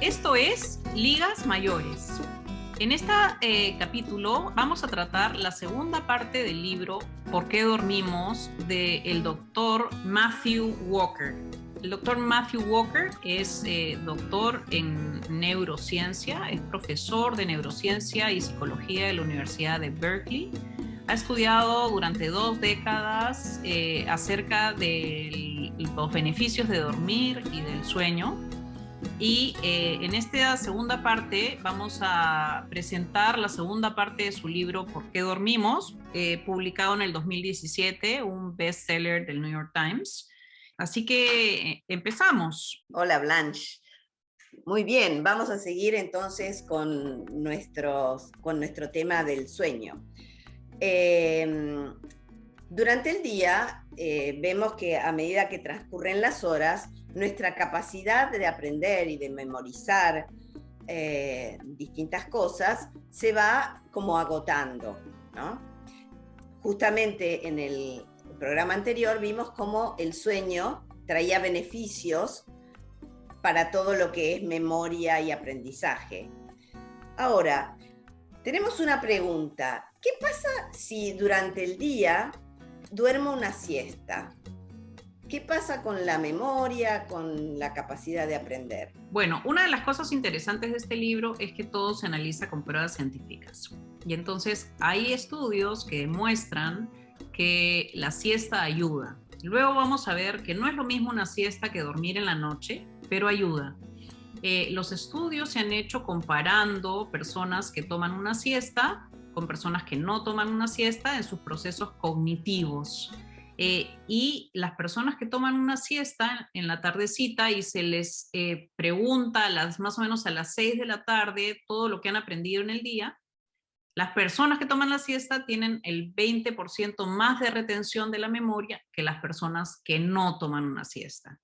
Esto es Ligas Mayores. En este capítulo vamos a tratar la segunda parte del libro ¿Por qué dormimos? Del doctor Matthew Walker. El doctor Matthew Walker es doctor en neurociencia, es profesor de neurociencia y psicología de la Universidad de Berkeley. Ha estudiado durante 2 décadas acerca de los beneficios de dormir y del sueño. Y en esta segunda parte vamos a presentar la segunda parte de su libro ¿Por qué dormimos?, publicado en el 2017, un bestseller del New York Times. Así que empezamos. Hola Blanche. Muy bien, vamos a seguir entonces con nuestro tema del sueño. Durante el día vemos que a medida que transcurren las horas, nuestra capacidad de aprender y de memorizar distintas cosas se va como agotando, ¿no? Justamente en el programa anterior vimos cómo el sueño traía beneficios para todo lo que es memoria y aprendizaje. Ahora, tenemos una pregunta. ¿Qué pasa si durante el día duermo una siesta? ¿Qué pasa con la memoria, con la capacidad de aprender? Bueno, una de las cosas interesantes de este libro es que todo se analiza con pruebas científicas. Y entonces hay estudios que demuestran que la siesta ayuda. Luego vamos a ver que no es lo mismo una siesta que dormir en la noche, pero ayuda. Los estudios se han hecho comparando personas que toman una siesta con personas que no toman una siesta en sus procesos cognitivos. Y las personas que toman una siesta en la tardecita y se les pregunta más o menos a las 6 de la tarde todo lo que han aprendido en el día, las personas que toman la siesta tienen el 20% más de retención de la memoria que las personas que no toman una siesta.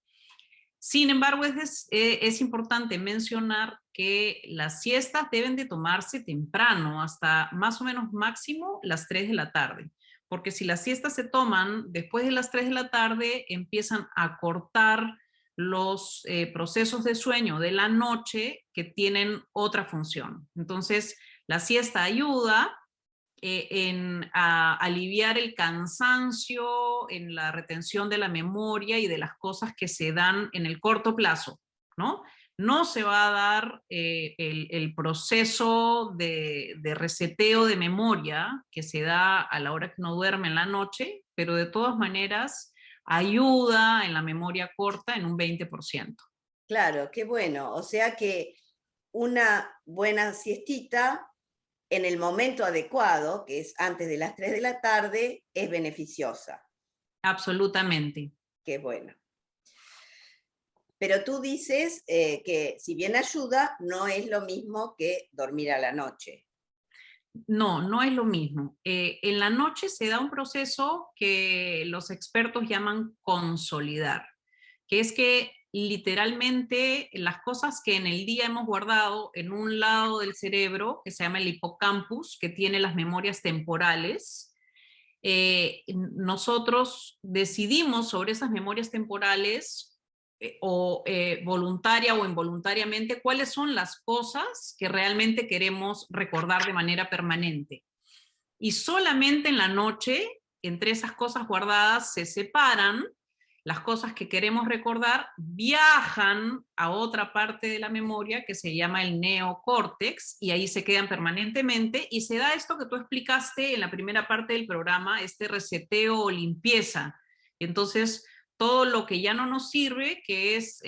Sin embargo, es importante mencionar que las siestas deben de tomarse temprano, hasta más o menos máximo las 3 de la tarde, porque si las siestas se toman después de las 3 de la tarde, empiezan a cortar los procesos de sueño de la noche que tienen otra función. Entonces, la siesta ayuda en aliviar el cansancio, en la retención de la memoria y de las cosas que se dan en el corto plazo, ¿no? No se va a dar el proceso de reseteo de memoria que se da a la hora que uno duerme en la noche, pero de todas maneras ayuda en la memoria corta en un 20%. Claro, qué bueno. O sea que una buena siestita en el momento adecuado, que es antes de las 3 de la tarde, es beneficiosa. Absolutamente. Qué bueno. Pero tú dices que si bien ayuda, no es lo mismo que dormir a la noche. No, no es lo mismo. En la noche se da un proceso que los expertos llaman consolidar, que es que literalmente las cosas que en el día hemos guardado en un lado del cerebro, que se llama el hipocampus, que tiene las memorias temporales, nosotros decidimos sobre esas memorias temporales voluntaria o involuntariamente, cuáles son las cosas que realmente queremos recordar de manera permanente. Y solamente en la noche, entre esas cosas guardadas, se separan las cosas que queremos recordar, viajan a otra parte de la memoria que se llama el neocórtex y ahí se quedan permanentemente y se da esto que tú explicaste en la primera parte del programa, este reseteo o limpieza. Entonces, todo lo que ya no nos sirve, que es,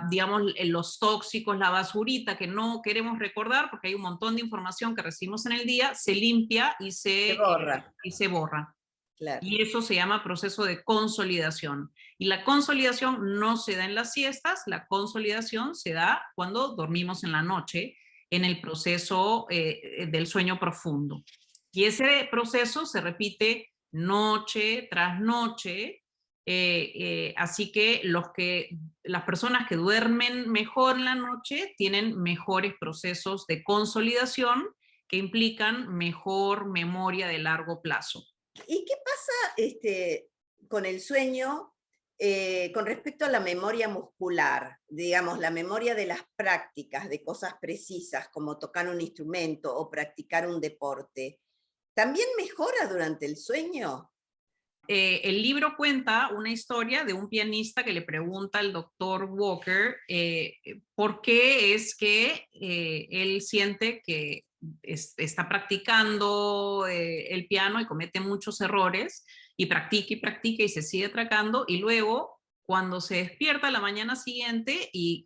digamos, los tóxicos, la basurita que no queremos recordar, porque hay un montón de información que recibimos en el día, se limpia y se borra. Claro. Y eso se llama proceso de consolidación. Y la consolidación no se da en las siestas, la consolidación se da cuando dormimos en la noche, en el proceso del sueño profundo. Y ese proceso se repite noche tras noche, así que las personas que duermen mejor en la noche tienen mejores procesos de consolidación que implican mejor memoria de largo plazo. ¿Y qué pasa con el sueño con respecto a la memoria muscular, digamos, la memoria de las prácticas, de cosas precisas, como tocar un instrumento o practicar un deporte, ¿también mejora durante el sueño? El libro cuenta una historia de un pianista que le pregunta al doctor Walker por qué es que él siente que está practicando el piano y comete muchos errores y practica y se sigue atracando y luego cuando se despierta la mañana siguiente y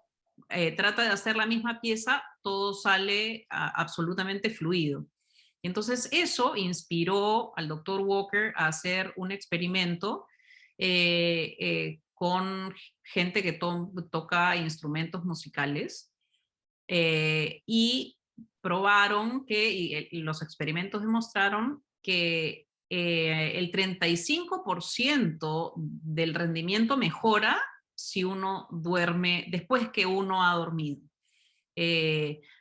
trata de hacer la misma pieza, todo sale absolutamente fluido. Entonces eso inspiró al doctor Walker a hacer un experimento con gente que toca instrumentos musicales y probaron y los experimentos demostraron que el 35% del rendimiento mejora si uno duerme después que uno ha dormido.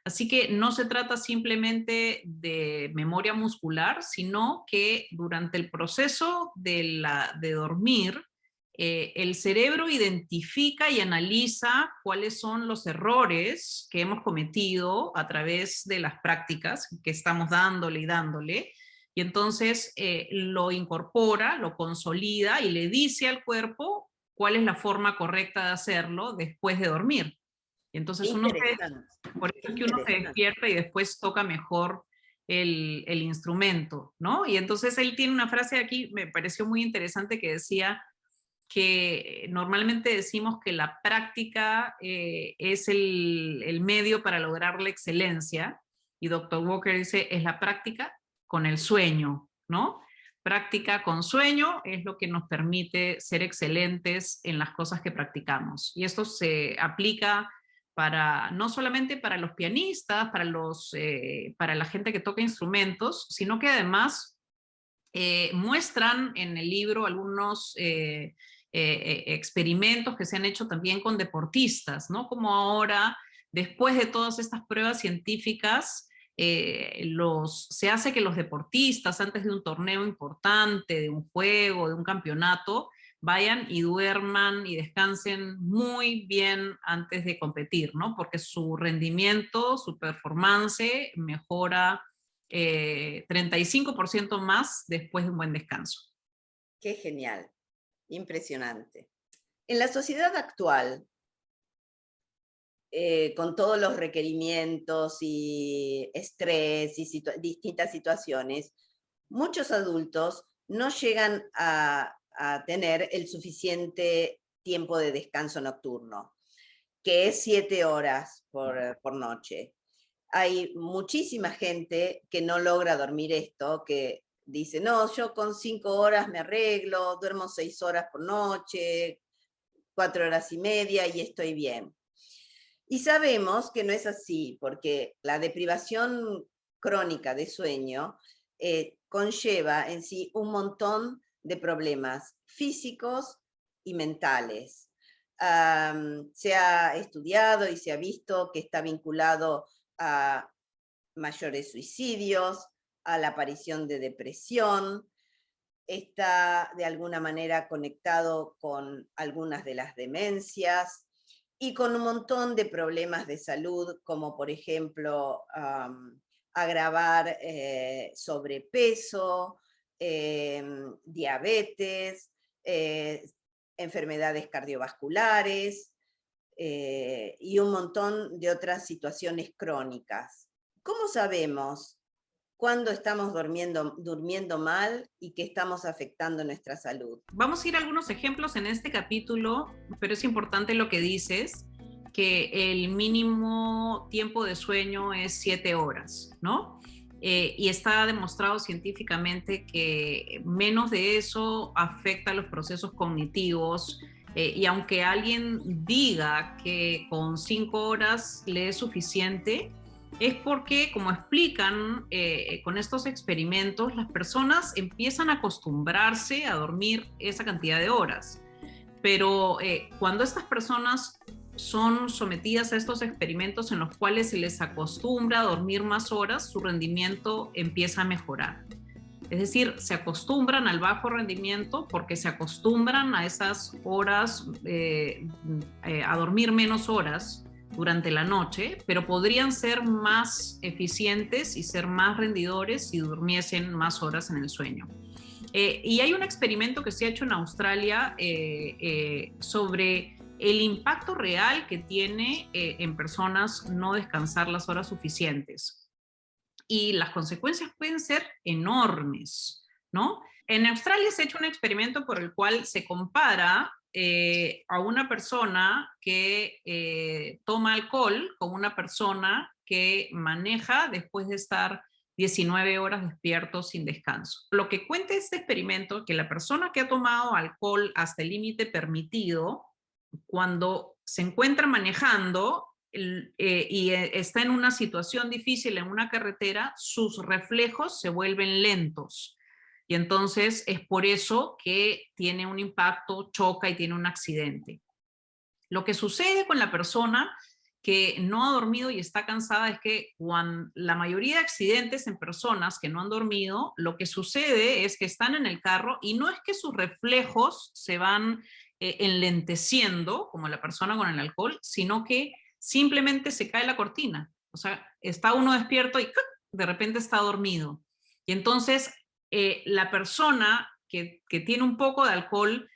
Así que no se trata simplemente de memoria muscular, sino que durante el proceso de dormir, el cerebro identifica y analiza cuáles son los errores que hemos cometido a través de las prácticas que estamos dándole y dándole, y entonces lo incorpora, lo consolida y le dice al cuerpo cuál es la forma correcta de hacerlo después de dormir. Qué Entonces interesante, por qué eso es que uno se interesante. despierta y después toca mejor el instrumento, ¿no? Y entonces él tiene una frase aquí, me pareció muy interesante, que decía que normalmente decimos que la práctica es el medio para lograr la excelencia, y Dr. Walker dice, es la práctica con el sueño, ¿no? Práctica con sueño es lo que nos permite ser excelentes en las cosas que practicamos. Y esto se aplica para, no solamente para los pianistas, para la gente que toca instrumentos, sino que además muestran en el libro algunos experimentos que se han hecho también con deportistas, ¿no? Como ahora, después de todas estas pruebas científicas, se hace que los deportistas, antes de un torneo importante, de un juego, de un campeonato, vayan y duerman y descansen muy bien antes de competir, ¿no? Porque su rendimiento, su performance mejora 35% más después de un buen descanso. Qué genial, impresionante. En la sociedad actual, con todos los requerimientos y estrés y distintas situaciones, muchos adultos no llegan a tener el suficiente tiempo de descanso nocturno, que es 7 horas por noche. Hay muchísima gente que no logra dormir esto, que dice, no, yo con 5 horas me arreglo, duermo 6 horas por noche, 4 horas y media y estoy bien. Y sabemos que no es así, porque la deprivación crónica de sueño conlleva en sí un montón de problemas físicos y mentales. Se ha estudiado y se ha visto que está vinculado a mayores suicidios, a la aparición de depresión, está de alguna manera conectado con algunas de las demencias y con un montón de problemas de salud, como por ejemplo agravar sobrepeso, diabetes, enfermedades cardiovasculares y un montón de otras situaciones crónicas. ¿Cómo sabemos cuándo estamos durmiendo mal y que estamos afectando nuestra salud? Vamos a ir a algunos ejemplos en este capítulo, pero es importante lo que dices, que el mínimo tiempo de sueño es 7 horas, ¿no? Y está demostrado científicamente que menos de eso afecta los procesos cognitivos, y aunque alguien diga que con 5 horas le es suficiente, es porque, como explican con estos experimentos, las personas empiezan a acostumbrarse a dormir esa cantidad de horas. Pero cuando estas personas son sometidas a estos experimentos en los cuales se les acostumbra a dormir más horas, su rendimiento empieza a mejorar. Es decir, se acostumbran al bajo rendimiento porque se acostumbran a esas horas, a dormir menos horas durante la noche, pero podrían ser más eficientes y ser más rendidores si durmiesen más horas en el sueño. Y hay un experimento que se ha hecho en Australia sobre el impacto real que tiene en personas no descansar las horas suficientes. Y las consecuencias pueden ser enormes, ¿no? En Australia se ha hecho un experimento por el cual se compara a una persona que toma alcohol con una persona que maneja después de estar 19 horas despierto sin descanso. Lo que cuenta este experimento es que la persona que ha tomado alcohol hasta el límite permitido, cuando se encuentra manejando y está en una situación difícil en una carretera, sus reflejos se vuelven lentos. Y entonces es por eso que tiene un impacto, choca y tiene un accidente. Lo que sucede con la persona que no ha dormido y está cansada es que cuando la mayoría de accidentes en personas que no han dormido, lo que sucede es que están en el carro y no es que sus reflejos se van enlenteciendo como la persona con el alcohol, sino que simplemente se cae la cortina. O sea, está uno despierto y de repente está dormido. Y entonces la persona que tiene un poco de alcohol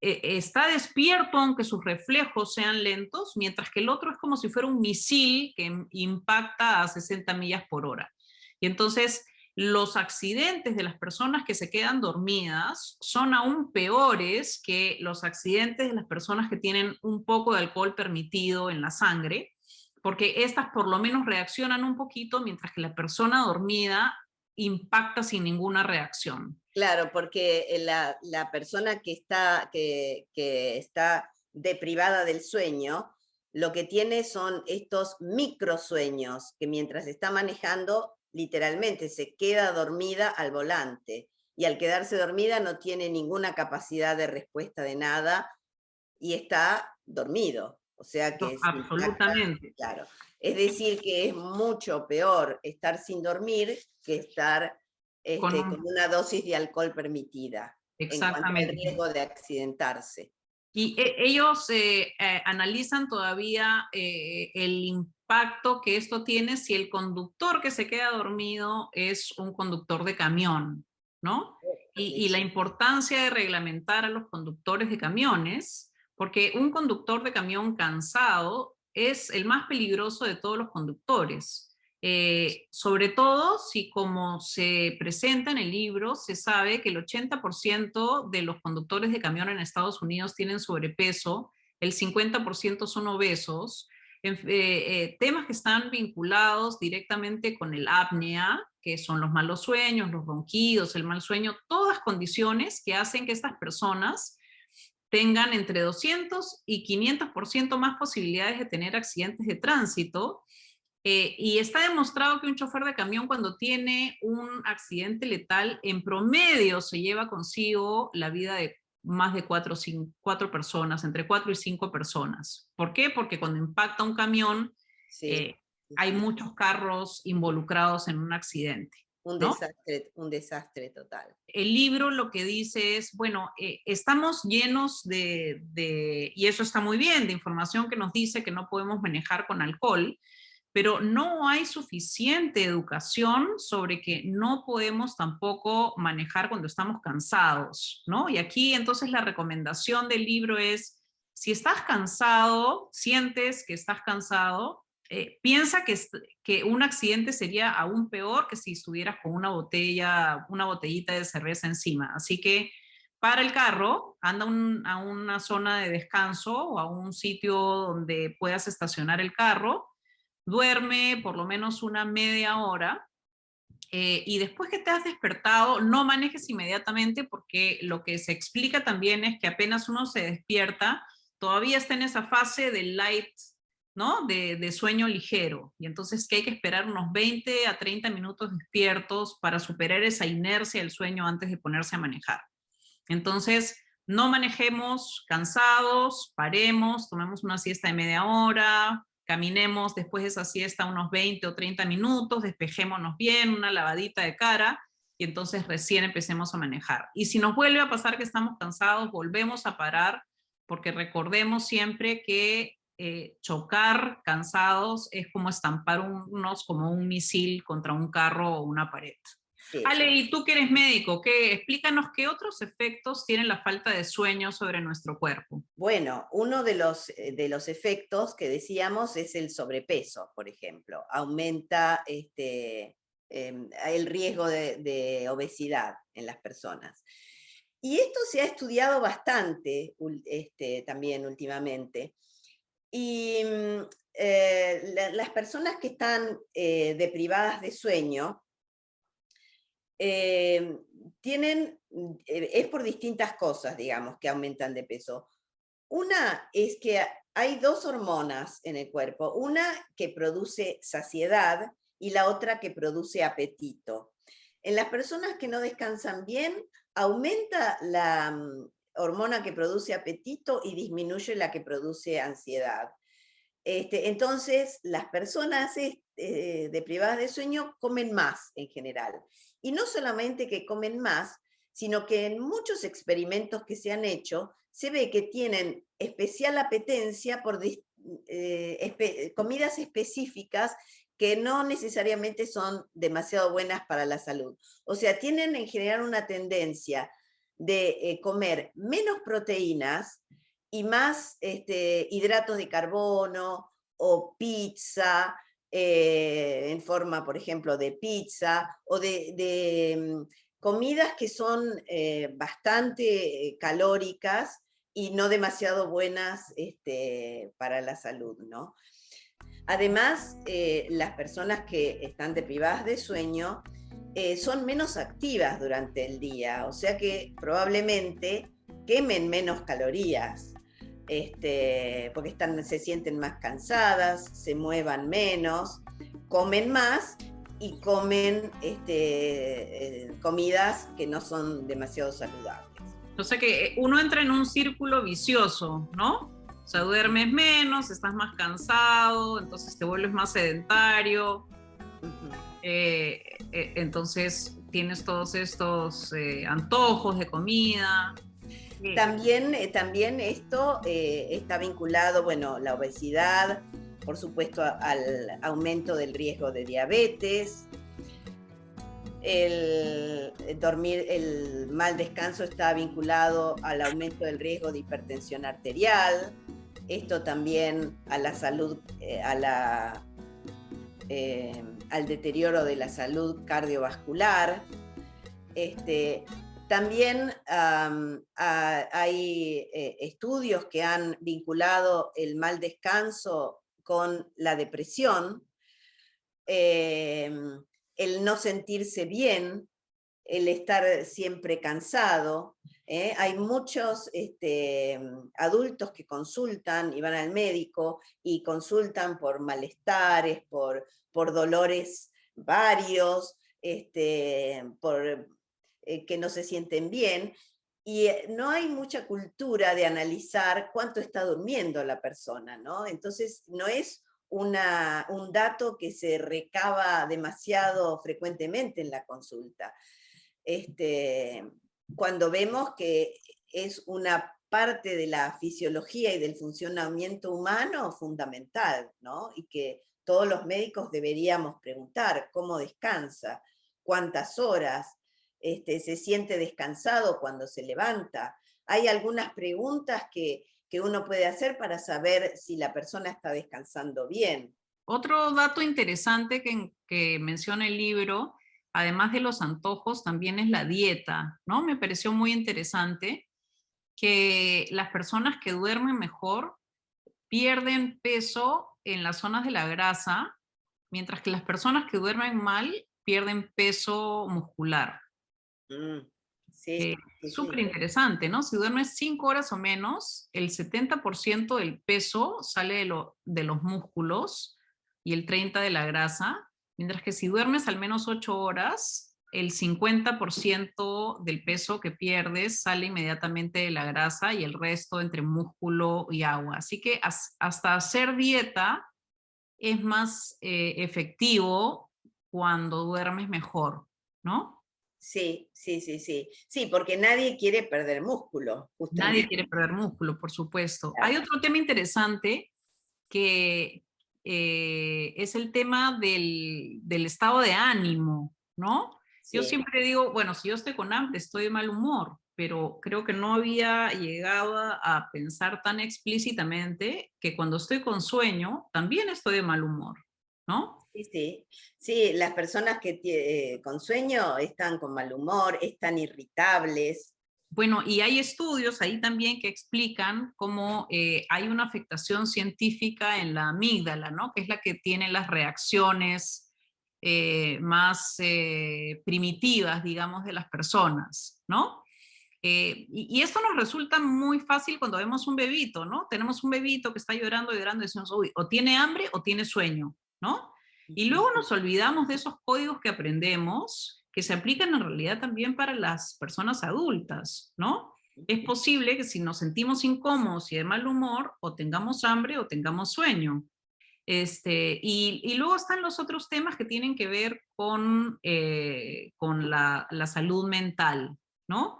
está despierto aunque sus reflejos sean lentos, mientras que el otro es como si fuera un misil que impacta a 60 millas por hora. Y entonces los accidentes de las personas que se quedan dormidas son aún peores que los accidentes de las personas que tienen un poco de alcohol permitido en la sangre, porque estas por lo menos reaccionan un poquito, mientras que la persona dormida impacta sin ninguna reacción. Claro, porque la persona que está deprivada del sueño, lo que tiene son estos microsueños, que mientras está manejando, literalmente se queda dormida al volante. Y al quedarse dormida no tiene ninguna capacidad de respuesta de nada y está dormido. O sea que se impacta, Absolutamente. claro. Es decir, que es mucho peor estar sin dormir que estar con una dosis de alcohol permitida en cuanto al Exactamente. riesgo de accidentarse. Y ellos analizan todavía el impacto que esto tiene si el conductor que se queda dormido es un conductor de camión, ¿no? Y la importancia de reglamentar a los conductores de camiones, porque un conductor de camión cansado es el más peligroso de todos los conductores. Sobre todo si, como se presenta en el libro, se sabe que el 80% de los conductores de camión en Estados Unidos tienen sobrepeso, el 50% son obesos, temas que están vinculados directamente con el apnea, que son los malos sueños, los ronquidos, el mal sueño, todas condiciones que hacen que estas personas tengan entre 200 y 500% más posibilidades de tener accidentes de tránsito. Y está demostrado que un chofer de camión, cuando tiene un accidente letal, en promedio se lleva consigo la vida de más de 4 personas, entre 4 y 5 personas. ¿Por qué? Porque cuando impacta un camión, Sí, hay muchos carros involucrados en un accidente, ¿no? un desastre total. El libro lo que dice es, bueno, estamos llenos y eso está muy bien, de información que nos dice que no podemos manejar con alcohol, pero no hay suficiente educación sobre que no podemos tampoco manejar cuando estamos cansados, ¿no? Y aquí entonces la recomendación del libro es, si estás cansado, sientes que estás cansado, piensa que un accidente sería aún peor que si estuvieras con una botellita de cerveza encima. Así que para el carro, anda a una zona de descanso o a un sitio donde puedas estacionar el carro, duerme por lo menos una media hora y después que te has despertado, no manejes inmediatamente porque lo que se explica también es que apenas uno se despierta, todavía está en esa fase de light, ¿no? De sueño ligero. Y entonces que hay que esperar unos 20 a 30 minutos despiertos para superar esa inercia del sueño antes de ponerse a manejar. Entonces, no manejemos cansados, paremos, tomemos una siesta de media hora, caminemos después de esa siesta unos 20 o 30 minutos, despejémonos bien, una lavadita de cara, y entonces recién empecemos a manejar. Y si nos vuelve a pasar que estamos cansados, volvemos a parar, porque recordemos siempre que chocar cansados es como estampar como un misil contra un carro o una pared. Sí, Ale, y tú que eres médico, explícanos qué otros efectos tiene la falta de sueño sobre nuestro cuerpo. bueno, uno de los efectos que decíamos es el sobrepeso, por ejemplo. Aumenta el riesgo de obesidad en las personas. Y esto se ha estudiado bastante también últimamente. Y las personas que están deprivadas de sueño es por distintas cosas, digamos, que aumentan de peso. Una es que hay dos hormonas en el cuerpo, una que produce saciedad y la otra que produce apetito. En las personas que no descansan bien, aumenta la hormona que produce apetito y disminuye la que produce ansiedad. Entonces, las personas deprivadas de sueño comen más en general. Y no solamente que comen más, sino que en muchos experimentos que se han hecho, se ve que tienen especial apetencia por comidas específicas que no necesariamente son demasiado buenas para la salud. O sea, tienen en general una tendencia de comer menos proteínas y más hidratos de carbono o pizza, en forma, por ejemplo, de pizza, o de comidas que son bastante calóricas y no demasiado buenas para la salud, ¿no? Además, las personas que están deprivadas de sueño son menos activas durante el día, o sea que probablemente quemen menos calorías, porque se sienten más cansadas, se muevan menos, comen más y comen comidas que no son demasiado saludables. O sea que uno entra en un círculo vicioso, ¿no? O sea, duermes menos, estás más cansado, entonces te vuelves más sedentario. Entonces tienes todos estos antojos de comida. También esto está vinculado, bueno, la obesidad, por supuesto, al aumento del riesgo de diabetes. El mal descanso está vinculado al aumento del riesgo de hipertensión arterial. Esto también a la salud, al deterioro de la salud cardiovascular. También hay estudios que han vinculado el mal descanso con la depresión, el no sentirse bien, el estar siempre cansado. Hay muchos adultos que consultan y van al médico y consultan por malestares, por dolores varios, por que no se sienten bien, y no hay mucha cultura de analizar cuánto está durmiendo la persona, ¿no? Entonces no es un dato que se recaba demasiado frecuentemente en la consulta. Cuando vemos que es una parte de la fisiología y del funcionamiento humano fundamental, ¿no? Y que todos los médicos deberíamos preguntar cómo descansa, cuántas horas, se siente descansado cuando se levanta. Hay algunas preguntas que uno puede hacer para saber si la persona está descansando bien. Otro dato interesante que menciona el libro, además de los antojos, también es la dieta, ¿no? Me pareció muy interesante que las personas que duermen mejor pierden peso en las zonas de la grasa, mientras que las personas que duermen mal pierden peso muscular. Sí, sí, Súper sí. interesante, ¿no? Si duermes 5 horas o menos, el 70% del peso sale de los músculos y el 30% de la grasa, mientras que si duermes al menos 8 horas, el 50% del peso que pierdes sale inmediatamente de la grasa y el resto entre músculo y agua. Así que hasta hacer dieta es más efectivo cuando duermes mejor, ¿no? Sí, sí, sí, sí. Sí, porque nadie quiere perder músculo, Nadie justamente. quiere perder músculo, por supuesto. Hay Claro. otro tema interesante que es el tema del estado de ánimo, ¿no? Yo Sí. siempre digo, bueno, si yo estoy con hambre, estoy de mal humor, pero creo que no había llegado a pensar tan explícitamente que cuando estoy con sueño, también estoy de mal humor, ¿no? Sí, sí. Sí, las personas que con sueño están con mal humor, están irritables. Bueno, y hay estudios ahí también que explican cómo hay una afectación científica en la amígdala, ¿no? Que es la que tiene las reacciones más primitivas, digamos, de las personas, ¿no? Y esto nos resulta muy fácil cuando vemos un bebito, ¿no? Tenemos un bebito que está llorando, llorando, y decimos, uy, o tiene hambre o tiene sueño, ¿no? Y luego nos olvidamos de esos códigos que aprendemos, que se aplican en realidad también para las personas adultas, ¿no? Es posible que si nos sentimos incómodos y de mal humor, o tengamos hambre o tengamos sueño. Y luego están los otros temas que tienen que ver con la salud mental, ¿no?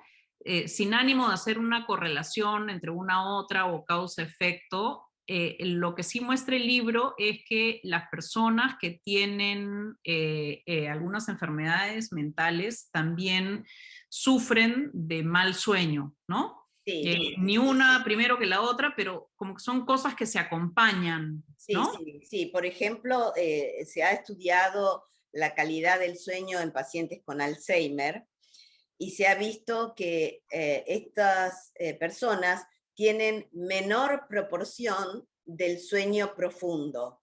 Sin ánimo de hacer una correlación entre una otra o causa-efecto, lo que sí muestra el libro es que las personas que tienen algunas enfermedades mentales también sufren de mal sueño, ¿no? Sí, Ni una primero que la otra, pero como que son cosas que se acompañan, sí, ¿no? sí, sí. Por ejemplo, se ha estudiado la calidad del sueño en pacientes con Alzheimer y se ha visto que estas personas tienen menor proporción del sueño profundo.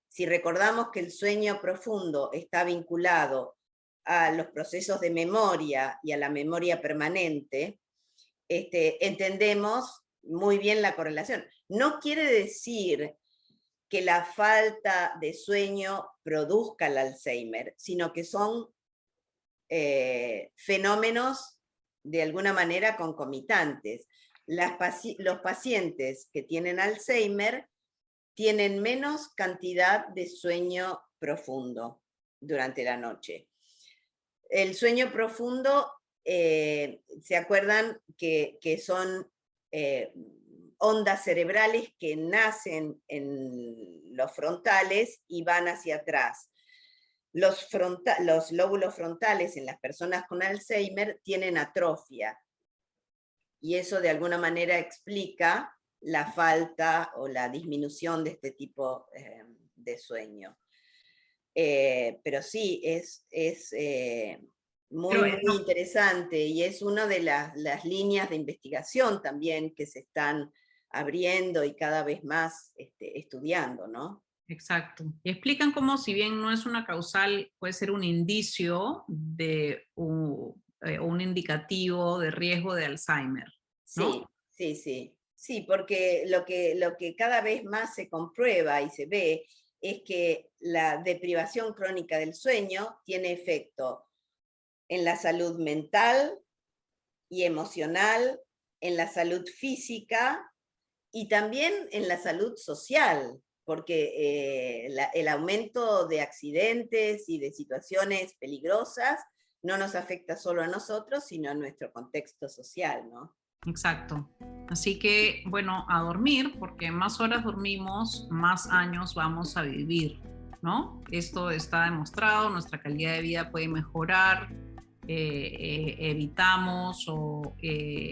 Si recordamos que el sueño profundo está vinculado a los procesos de memoria y a la memoria permanente, entendemos muy bien la correlación. No quiere decir que la falta de sueño produzca el Alzheimer, sino que son fenómenos de alguna manera concomitantes. Los pacientes que tienen Alzheimer tienen menos cantidad de sueño profundo durante la noche. El sueño profundo, ¿se acuerdan que son ondas cerebrales que nacen en los frontales y van hacia atrás? Los lóbulos frontales en las personas con Alzheimer tienen atrofia y eso de alguna manera explica la falta o la disminución de este tipo de sueño. Pero sí, es muy, Pero muy interesante y es una de las líneas de investigación también que se están abriendo y cada vez más estudiando, ¿no? exacto. Y explican cómo, si bien no es una causal, puede ser un indicio de un indicativo de riesgo de Alzheimer, Sí, ¿no? sí, sí. Sí, porque lo que cada vez más se comprueba y se ve es que la deprivación crónica del sueño tiene efecto en la salud mental y emocional, en la salud física y también en la salud social, porque el aumento de accidentes y de situaciones peligrosas no nos afecta solo a nosotros, sino a nuestro contexto social, ¿no? Exacto. Así que, bueno, a dormir, porque más horas dormimos, más años vamos a vivir, ¿no? Esto está demostrado, nuestra calidad de vida puede mejorar, evitamos o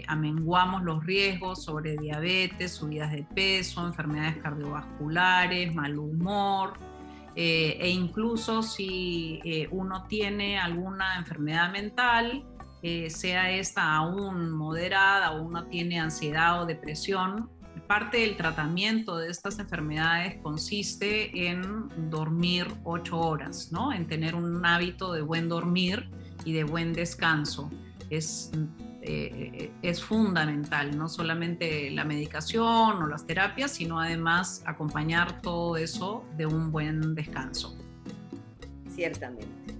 amenguamos los riesgos sobre diabetes, subidas de peso, enfermedades cardiovasculares, mal humor, e incluso si uno tiene alguna enfermedad mental, sea esta aún moderada o uno tiene ansiedad o depresión, parte del tratamiento de estas enfermedades consiste en dormir 8 horas, ¿no? En tener un hábito de buen dormir y de buen descanso. Es fundamental, no solamente la medicación o las terapias, sino además acompañar todo eso de un buen descanso. Ciertamente.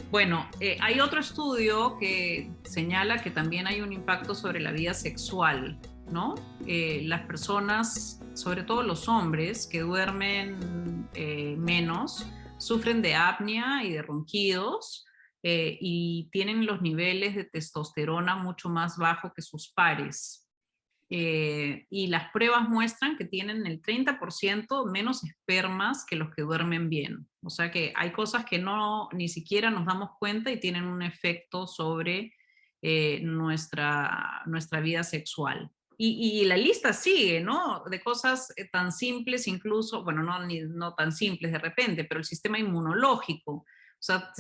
Bueno, hay otro estudio que señala que también hay un impacto sobre la vida sexual, ¿no? Las personas, sobre todo los hombres, que duermen menos, sufren de apnea y de ronquidos, y tienen los niveles de testosterona mucho más bajos que sus pares. Y las pruebas muestran que tienen el 30% menos espermas que los que duermen bien. O sea que hay cosas que ni siquiera nos damos cuenta y tienen un efecto sobre nuestra vida sexual. Y la lista sigue, ¿no? De cosas tan simples, incluso, bueno, no tan simples de repente, pero el sistema inmunológico. O sea,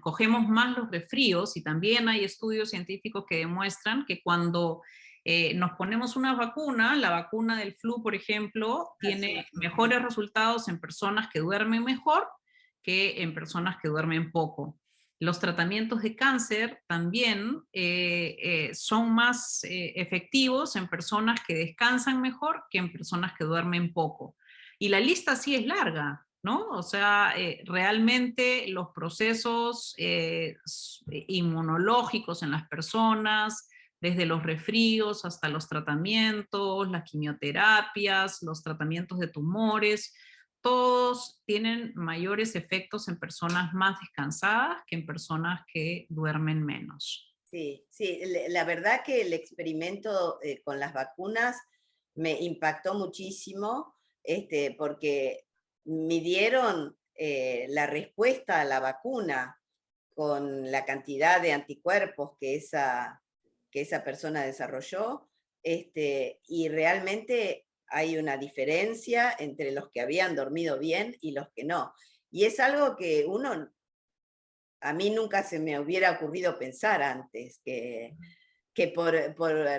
cogemos más los resfríos y también hay estudios científicos que demuestran que cuando nos ponemos una vacuna, la vacuna del flu, por ejemplo, tiene mejores resultados en personas que duermen mejor que en personas que duermen poco. Los tratamientos de cáncer también son más efectivos en personas que descansan mejor que en personas que duermen poco. Y la lista sí es larga, ¿no? O sea, realmente los procesos inmunológicos en las personas, desde los resfríos hasta los tratamientos, las quimioterapias, los tratamientos de tumores, todos tienen mayores efectos en personas más descansadas que en personas que duermen menos. Sí, sí, la verdad que el experimento con las vacunas me impactó muchísimo, porque midieron la respuesta a la vacuna con la cantidad de anticuerpos que esa persona desarrolló, y realmente hay una diferencia entre los que habían dormido bien y los que no. Y es algo que a mí nunca se me hubiera ocurrido pensar antes, que por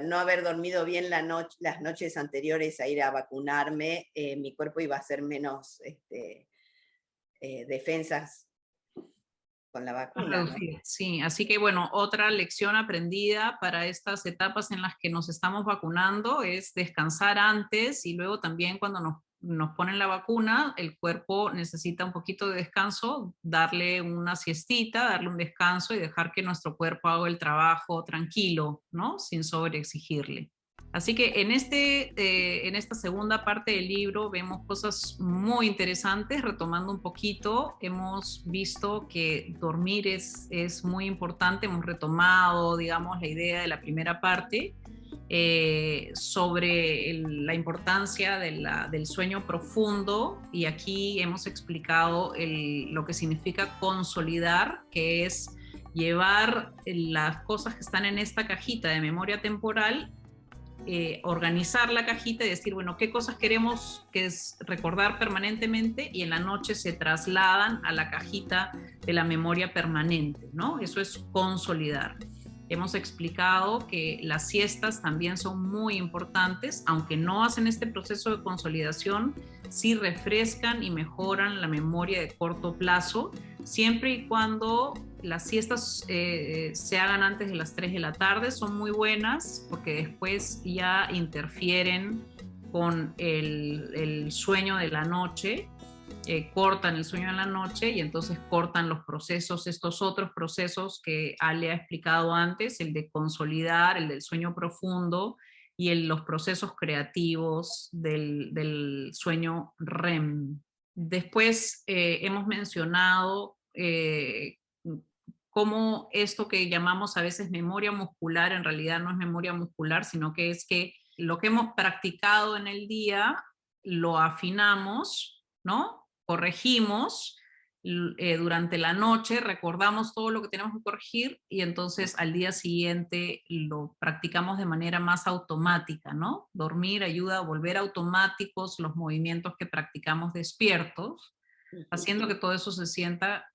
no haber dormido bien las noches anteriores a ir a vacunarme, mi cuerpo iba a hacer menos defensas con la vacuna, ¿no? Sí, así que bueno, otra lección aprendida para estas etapas en las que nos estamos vacunando es descansar antes y luego también cuando nos ponen la vacuna, el cuerpo necesita un poquito de descanso, darle una siestita, darle un descanso y dejar que nuestro cuerpo haga el trabajo tranquilo, ¿no? Sin sobreexigirle. Así que en esta segunda parte del libro vemos cosas muy interesantes. Retomando un poquito, hemos visto que dormir es muy importante. Hemos retomado, digamos, la idea de la primera parte sobre la importancia del sueño profundo, y aquí hemos explicado lo que significa consolidar, que es llevar las cosas que están en esta cajita de memoria temporal, organizar la cajita y decir, bueno, qué cosas queremos que es recordar permanentemente, y en la noche se trasladan a la cajita de la memoria permanente, ¿no? Eso es consolidar. Hemos explicado que las siestas también son muy importantes, aunque no hacen este proceso de consolidación, sí refrescan y mejoran la memoria de corto plazo, siempre y cuando las siestas se hagan antes de las 3 de la tarde. Son muy buenas porque después ya interfieren con el sueño de la noche, cortan el sueño en la noche y entonces cortan los procesos, estos otros procesos que Ale ha explicado antes, el de consolidar, el del sueño profundo y los procesos creativos del sueño REM. Después hemos mencionado cómo esto que llamamos a veces memoria muscular en realidad no es memoria muscular, sino que es que lo que hemos practicado en el día lo afinamos, ¿no? Corregimos durante la noche, recordamos todo lo que tenemos que corregir y entonces al día siguiente lo practicamos de manera más automática, ¿no? Dormir ayuda a volver automáticos los movimientos que practicamos despiertos, haciendo que todo eso se sienta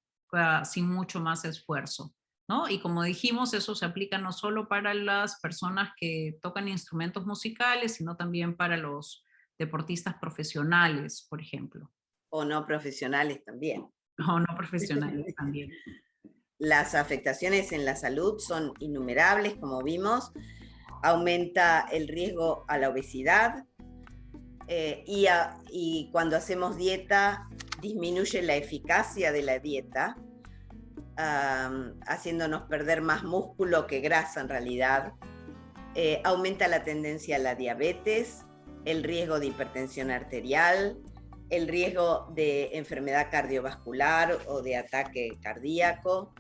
sin mucho más esfuerzo, ¿no? Y como dijimos, eso se aplica no solo para las personas que tocan instrumentos musicales, sino también para los deportistas profesionales, por ejemplo. O no profesionales también. O no profesionales también. Las afectaciones en la salud son innumerables, como vimos. Aumenta el riesgo a la obesidad y cuando hacemos dieta disminuye la eficacia de la dieta, haciéndonos perder más músculo que grasa en realidad. Aumenta la tendencia a la diabetes, el riesgo de hipertensión arterial, el riesgo de enfermedad cardiovascular o de ataque cardíaco.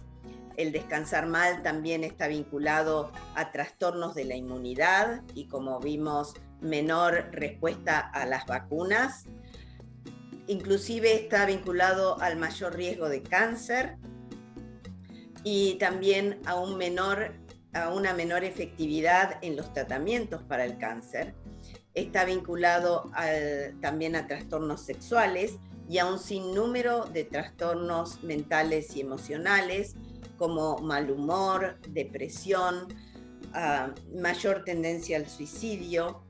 El descansar mal también está vinculado a trastornos de la inmunidad y, como vimos, menor respuesta a las vacunas. Inclusive está vinculado al mayor riesgo de cáncer y también a una menor efectividad en los tratamientos para el cáncer. Está vinculado también a trastornos sexuales y a un sinnúmero de trastornos mentales y emocionales, como mal humor, depresión, mayor tendencia al suicidio.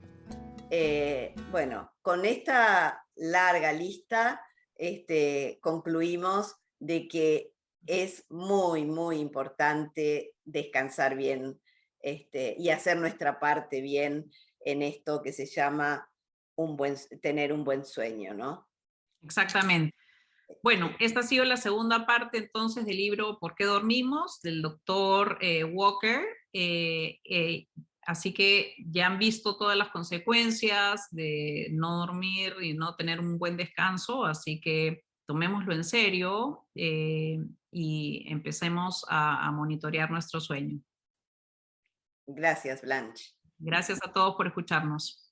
Bueno, con esta larga lista concluimos de que es muy, muy importante descansar bien y hacer nuestra parte bien en esto que se llama tener un buen sueño, ¿no? Exactamente. Bueno, esta ha sido la segunda parte entonces del libro ¿Por qué dormimos? Del doctor Walker. Así que ya han visto todas las consecuencias de no dormir y no tener un buen descanso, así que tomémoslo en serio y empecemos a monitorear nuestro sueño. Gracias, Blanche. Gracias a todos por escucharnos.